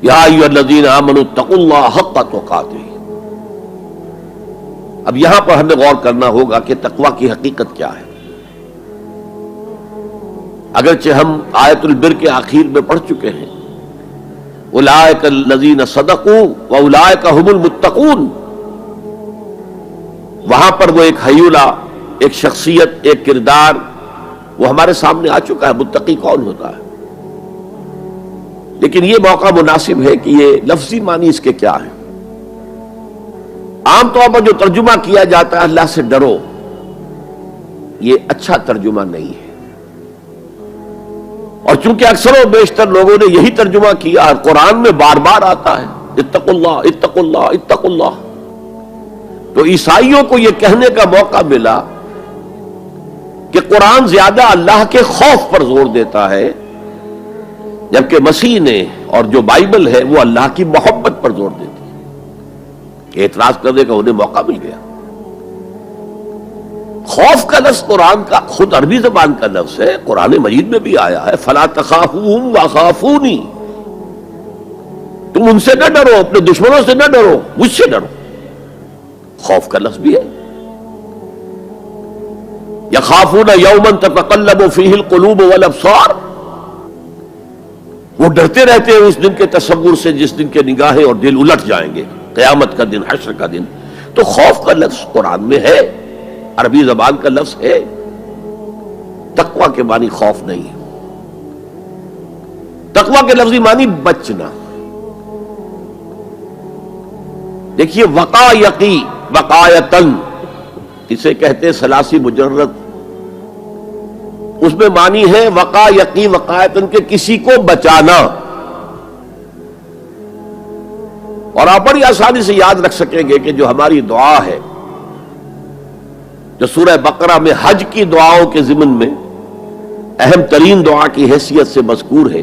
یا ایھا الذین آمنوا اتقوا اللہ حق تقاتہ۔ اب یہاں پر ہمیں غور کرنا ہوگا کہ تقوی کی حقیقت کیا ہے۔ اگرچہ ہم آیت البر کے آخر میں پڑھ چکے ہیں اولئک الذین صدقوا واولئک هم المتقون، وہاں پر وہ ایک حیولہ، ایک شخصیت، ایک کردار وہ ہمارے سامنے آ چکا ہے، متقی کون ہوتا ہے۔ لیکن یہ موقع مناسب ہے کہ یہ لفظی معنی اس کے کیا ہے۔ عام طور پر جو ترجمہ کیا جاتا ہے اللہ سے ڈرو، یہ اچھا ترجمہ نہیں ہے، اور چونکہ اکثر و بیشتر لوگوں نے یہی ترجمہ کیا، قرآن میں بار بار آتا ہے اتقوا اللہ اتقوا اللہ اتقوا اللہ، تو عیسائیوں کو یہ کہنے کا موقع ملا کہ قرآن زیادہ اللہ کے خوف پر زور دیتا ہے، جبکہ مسیح نے اور جو بائبل ہے وہ اللہ کی محبت پر زور دیتی ہے، کہ اعتراض کرنے کا انہیں موقع مل گیا۔ خوف کا لفظ قرآن کا خود عربی زبان کا لفظ ہے، قرآن مجید میں بھی آیا ہے فلا تخافوہم وخافونی، تم ان سے نہ ڈرو، اپنے دشمنوں سے نہ ڈرو، مجھ سے ڈرو۔ خوف کا لفظ بھی ہے، یخافون یوما تتقلب فیہ القلوب والابصار، وہ ڈرتے رہتے ہیں اس دن کے تصور سے جس دن کے نگاہیں اور دل الٹ جائیں گے، قیامت کا دن، حشر کا دن۔ تو خوف کا لفظ قرآن میں ہے، عربی زبان کا لفظ ہے، تقوی کے معنی خوف نہیں ہے۔ تقوی کے لفظی معنی بچنا۔ دیکھیے وقا یقی وقایتن، اسے کہتے ہیں ثلاثی مجرد، اس میں معنی ہے وقا یقی وقایتن کے کسی کو بچانا، اور آپ بڑی آسانی سے یاد رکھ سکیں گے کہ جو ہماری دعا ہے، جو سورہ بقرہ میں حج کی دعاؤں کے ضمن میں اہم ترین دعا کی حیثیت سے مذکور ہے،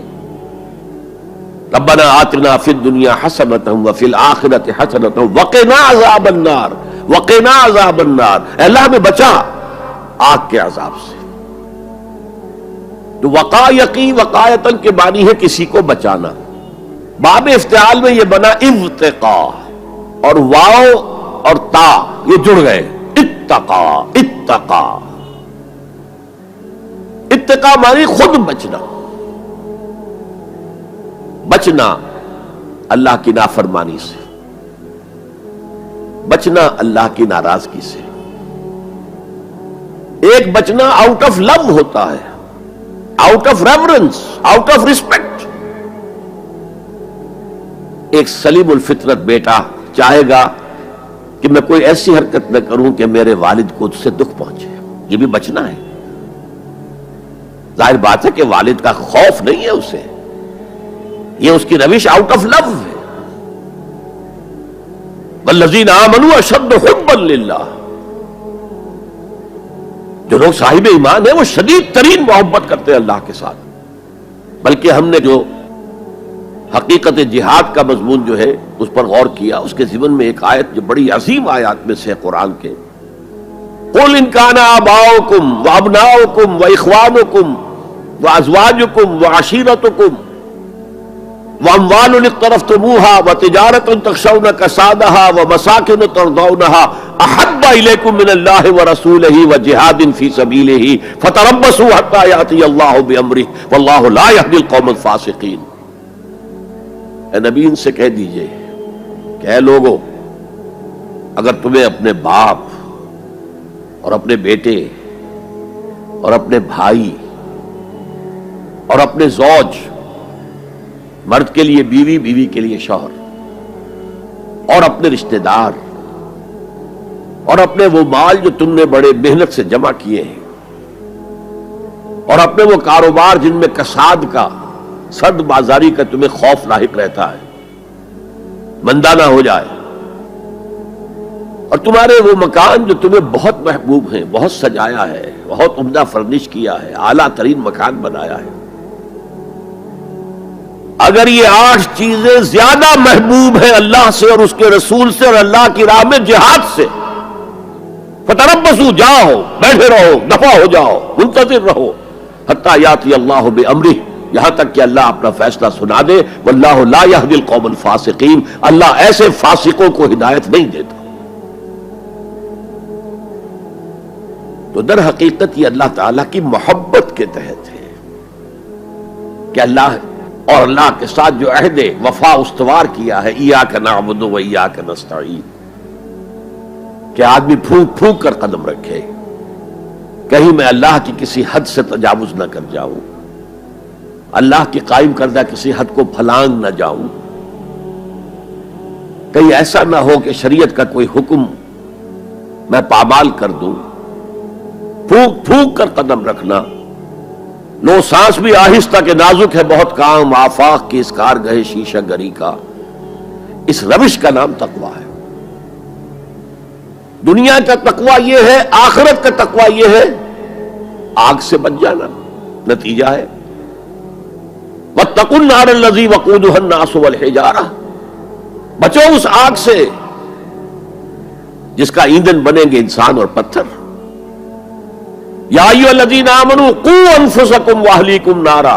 ربنا آتنا فی الدنیا حسنۃ وفی الآخرۃ حسنۃ وقنا عذاب النار وقنا عذاب النار، اے اللہ ہمیں بچا آگ کے عذاب سے۔ تو وقا یقی وقایتن کے معنی ہے کسی کو بچانا۔ باب افتعال میں یہ بنا اتقا، اور واو اور تا یہ جڑ گئے، اتقا اتقا۔ اتقا معنی خود بچنا، بچنا اللہ کی نافرمانی سے، بچنا اللہ کی ناراضگی سے۔ ایک بچنا آؤٹ آف لو ہوتا ہے، out of reverence, out of respect. ایک سلیم الفطرت بیٹا چاہے گا کہ میں کوئی ایسی حرکت نہ کروں کہ میرے والد کو اس سے دکھ پہنچے، یہ بھی بچنا ہے۔ ظاہر بات ہے کہ والد کا خوف نہیں ہے اسے، یہ اس کی روش آؤٹ آف لو ہے۔ والذین آمنوا اشد حبا للہ، جو لوگ صاحب ایمان ہیں وہ شدید ترین محبت کرتے ہیں اللہ کے ساتھ۔ بلکہ ہم نے جو حقیقت جہاد کا مضمون جو ہے اس پر غور کیا، اس کے ضمن میں ایک آیت جو بڑی عظیم آیات میں سے قرآن کے، قُلْ إِنْ كَانَ آبَاؤُكُمْ وَأَبْنَاؤُكُمْ وَإِخْوَانُكُمْ وَأَزْوَاجُكُمْ وَعَشِيرَتُكُمْ وَأَمْوَالٌ اقْتَرَفْتُمُوهَا وَتِجَارَةٌ تَخْشَوْنَ كَسَادَهَا وَمَسَاكِنُ تَرْضَوْنَهَا أَحَبَّ إِلَيْكُم مِّنَ اللَّهِ وَرَسُولِهِ وَجِهَادٍ فِي سَبِيلِهِ فَتَرَبَّصُوا حَتَّىٰ يَأْتِيَ اللَّهُ بِأَمْرِهِ وَاللَّهُ لَا يَهْدِي الْقَوْمَ الْفَاسِقِينَ۔ اے نبی ان سے کہہ دیجئے کہ اے لوگو، اگر تمہیں اپنے باپ اور اپنے بیٹے اور اپنے بھائی اور اپنے زوج، مرد کے لیے بیوی، بیوی کے لیے شوہر، اور اپنے رشتہ دار اور اپنے وہ مال جو تم نے بڑے محنت سے جمع کیے ہیں، اور اپنے وہ کاروبار جن میں کساد کا، سد بازاری کا تمہیں خوف لاحق رہتا ہے، مندہ نہ ہو جائے، اور تمہارے وہ مکان جو تمہیں بہت محبوب ہیں، بہت سجایا ہے، بہت عمدہ فرنش کیا ہے، اعلیٰ ترین مکان بنایا ہے، اگر یہ 8 چیزیں زیادہ محبوب ہیں اللہ سے اور اس کے رسول سے اور اللہ کی راہ میں جہاد سے، فتربصوا، جاؤ، بیٹھے رہو، دفع ہو جاؤ، منتظر رہو، حتی یاتی اللہ بامرہ، یہاں تک کہ اللہ اپنا فیصلہ سنا دے. واللہ لا یہدی القوم الفاسقین، اللہ ایسے فاسقوں کو ہدایت نہیں دیتا. تو در حقیقت یہ اللہ تعالیٰ کی محبت کے تحت ہے کہ اللہ اور اللہ کے ساتھ جو عہد وفا استوار کیا ہے، ایاک نعبد و ایاک نستعین، کہ آدمی پھونک پھونک کر قدم رکھے، کہیں میں اللہ کی کسی حد سے تجاوز نہ کر جاؤں، اللہ کی قائم کردہ کسی حد کو پھلانگ نہ جاؤں، کہیں ایسا نہ ہو کہ شریعت کا کوئی حکم میں پامال کر دوں. پھونک پھونک کر قدم رکھنا. لو سانس بھی آہستہ کہ نازک ہے بہت کام، آفاق کی اس کارگہ شیشہ گری کا. اس روش کا نام تقویٰ ہے. دنیا کا تقویٰ یہ ہے، آخرت کا تقویٰ یہ ہے آگ سے بچ جانا. نتیجہ ہے واتقوا النار الذی وقودها الناس والحجارہ، بچو اس آگ سے جس کا ایندھن بنیں گے انسان اور پتھر. یا ایھا الذین آمنوا قوا انفسکم واہلیکم نارا،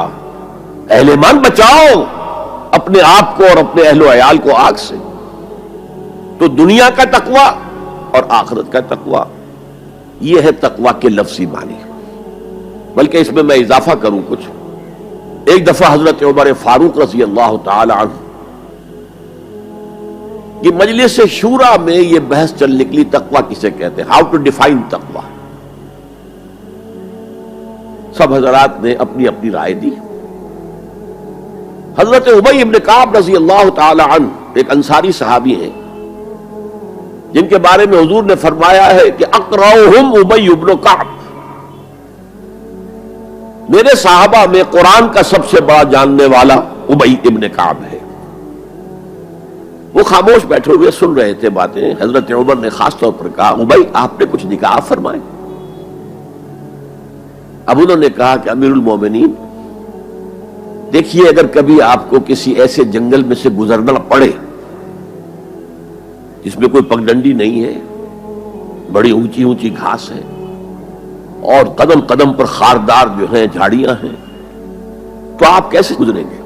اہل ایمان بچاؤ اپنے آپ کو اور اپنے اہل و عیال کو آگ سے. تو دنیا کا تقویٰ اور آخرت کا تقویٰ یہ ہے تقویٰ کے لفظی معنی. بلکہ اس میں اضافہ کروں کچھ. ایک دفعہ حضرت عمر فاروق رضی اللہ تعالی عنہ کی مجلس شورا میں یہ بحث چل نکلی تقویٰ کسے کہتے ہیں، ہاؤ ٹو ڈیفائن تقویٰ. سب حضرات نے اپنی اپنی رائے دی. حضرت ابی ابن کعب رضی اللہ تعالی عنہ ایک انصاری صحابی ہیں جن کے بارے میں حضور نے فرمایا ہے کہ اقرؤہم ابی ابن کعب، میرے صحابہ میں قرآن کا سب سے بڑا جاننے والا ابی ابن کعب ہے. وہ خاموش بیٹھے ہوئے سن رہے تھے باتیں. حضرت عمر نے خاص طور پر کہا ابی آپ نے کچھ نکاح فرمائے. اب انہوں نے کہا کہ امیر المومنین دیکھیے اگر کبھی آپ کو کسی ایسے جنگل میں سے گزرنا پڑے جس میں کوئی پگڈنڈی نہیں ہے، بڑی اونچی اونچی گھاس ہے اور قدم قدم پر خاردار جو ہیں جھاڑیاں ہیں، تو آپ کیسے گزریں گے؟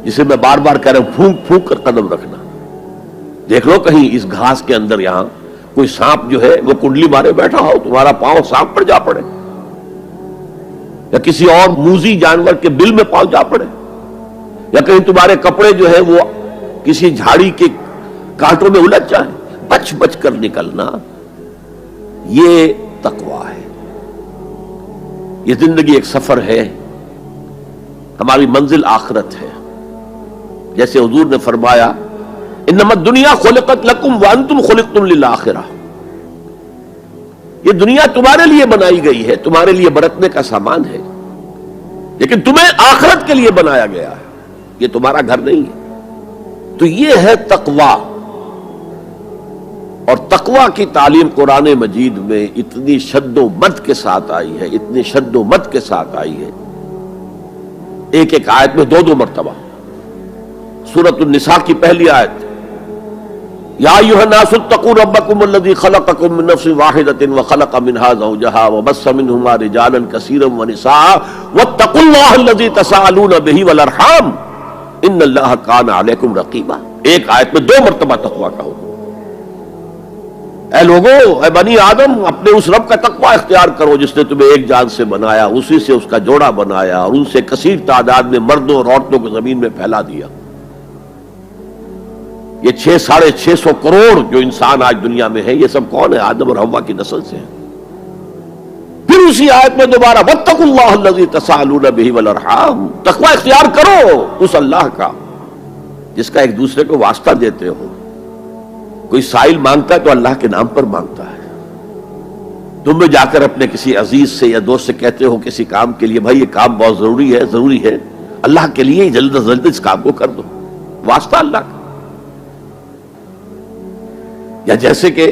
جسے میں بار بار کہہ رہا ہوں پھونک پھونک کر قدم رکھنا. دیکھ لو کہیں اس گھاس کے اندر یہاں کوئی سانپ جو ہے وہ کنڈلی مارے بیٹھا ہو، تمہارا پاؤں سانپ پر جا پڑے، یا کسی اور موذی جانور کے بل میں پاؤں جا پڑے، یا کہیں تمہارے کپڑے جو ہے وہ کسی جھاڑی کے کانٹوں میں الجھ جائیں. بچ بچ کر نکلنا یہ تقویٰ ہے. یہ زندگی ایک سفر ہے، ہماری منزل آخرت ہے. جیسے حضور نے فرمایا انما الدنیا خلقت لکم وانتم خلقتم للآخرہ، یہ دنیا تمہارے لیے بنائی گئی ہے، تمہارے لیے برتنے کا سامان ہے، لیکن تمہیں آخرت کے لیے بنایا گیا ہے، یہ تمہارا گھر نہیں ہے. تو یہ ہے تقویٰ. اور تقویٰ کی تعلیم قرآن مجید میں اتنی شد و مد کے ساتھ آئی ہے، اتنی شد و مد کے ساتھ آئی ہے، ایک ایک آیت میں دو مرتبہ. سورۃ النساء کی پہلی آیت یا ایھا الناس اتقوا ربکم الذی خلقکم من نفس واحدۃ وخلق منها زوجها وبث منهما رجالا کثیرا ونساء واتقوا اللہ الذی تساءلون به والارحام ان اللہ کان علیکم رقیبا. ایک آیت میں دو مرتبہ تقویٰ کا حکم. اے لوگو، اے بنی آدم، اپنے اس رب کا تقویٰ اختیار کرو جس نے تمہیں ایک جان سے بنایا، اسی سے اس کا جوڑا بنایا اور ان سے کثیر تعداد میں مردوں اور عورتوں کو زمین میں پھیلا دیا. یہ 600 کروڑ جو انسان آج دنیا میں ہے، یہ سب کون ہے؟ آدم اور حوا کی نسل سے ہیں. پھر اسی آیت میں دوبارہ واتقوا اللہ الذی تساءلون به والارحام، تقویٰ اختیار کرو اس اللہ کا جس کا ایک دوسرے کو واسطہ دیتے ہو. کوئی سائل مانگتا ہے تو اللہ کے نام پر مانگتا ہے. تم میں جا کر اپنے کسی عزیز سے یا دوست سے کہتے ہو کسی کام کے لیے بھائی یہ کام بہت ضروری ہے اللہ کے لیے جلد از جلد اس کام کو کر دو، واسطہ اللہ کا. یا جیسے کہ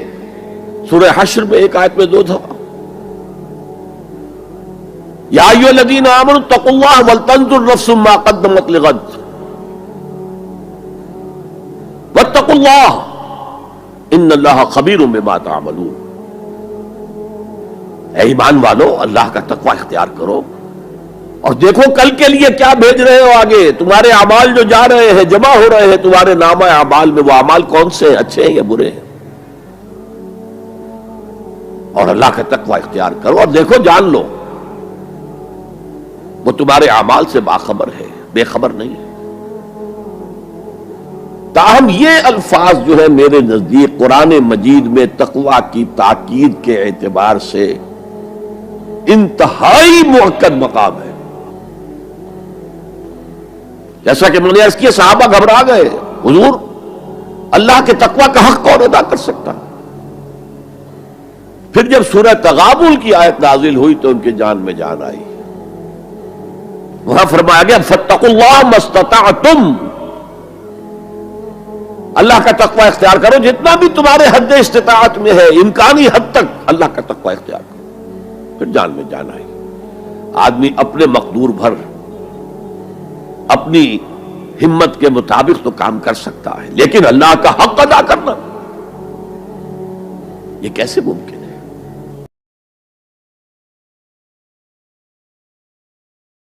سورہ حشر میں ایک آیت میں دو دفعہ یا ایھا الذین آمنوا اتقوا اللہ ولتنظر نفس ما قدمت لغد واتقوا اللہ ان اللہ خبیر بما تعملون. اے ایمان والو، اللہ کا تقویٰ اختیار کرو، اور دیکھو کل کے لیے کیا بھیج رہے ہو آگے. تمہارے اعمال جو جا رہے ہیں، جمع ہو رہے ہیں تمہارے نامہ اعمال میں، وہ اعمال کون سے ہیں، اچھے ہیں یا برے ہیں؟ اور اللہ کا تقوی اختیار کرو اور دیکھو، جان لو وہ تمہارے اعمال سے باخبر ہے، بے خبر نہیں ہے. تاہم یہ الفاظ جو ہے میرے نزدیک قرآن مجید میں تقوی کی تاکید کے اعتبار سے انتہائی مؤکد مقام ہے. جیسا کہ میں نے عرض کیا، صحابہ گھبرا گئے، حضور اللہ کے تقوی کا حق کون ادا کر سکتا؟ پھر جب سورہ تغابن کی آیت نازل ہوئی تو ان کے جان میں جان آئی. وہاں فرمایا گیا فاتقوا اللہ ما استطعتم، اللہ کا تقوی اختیار کرو جتنا بھی تمہارے حد استطاعت میں ہے، امکانی حد تک اللہ کا تقوی اختیار کرو. پھر جان میں جان آئی. آدمی اپنے مقدور بھر اپنی ہمت کے مطابق تو کام کر سکتا ہے، لیکن اللہ کا حق ادا کرنا یہ کیسے ممکن؟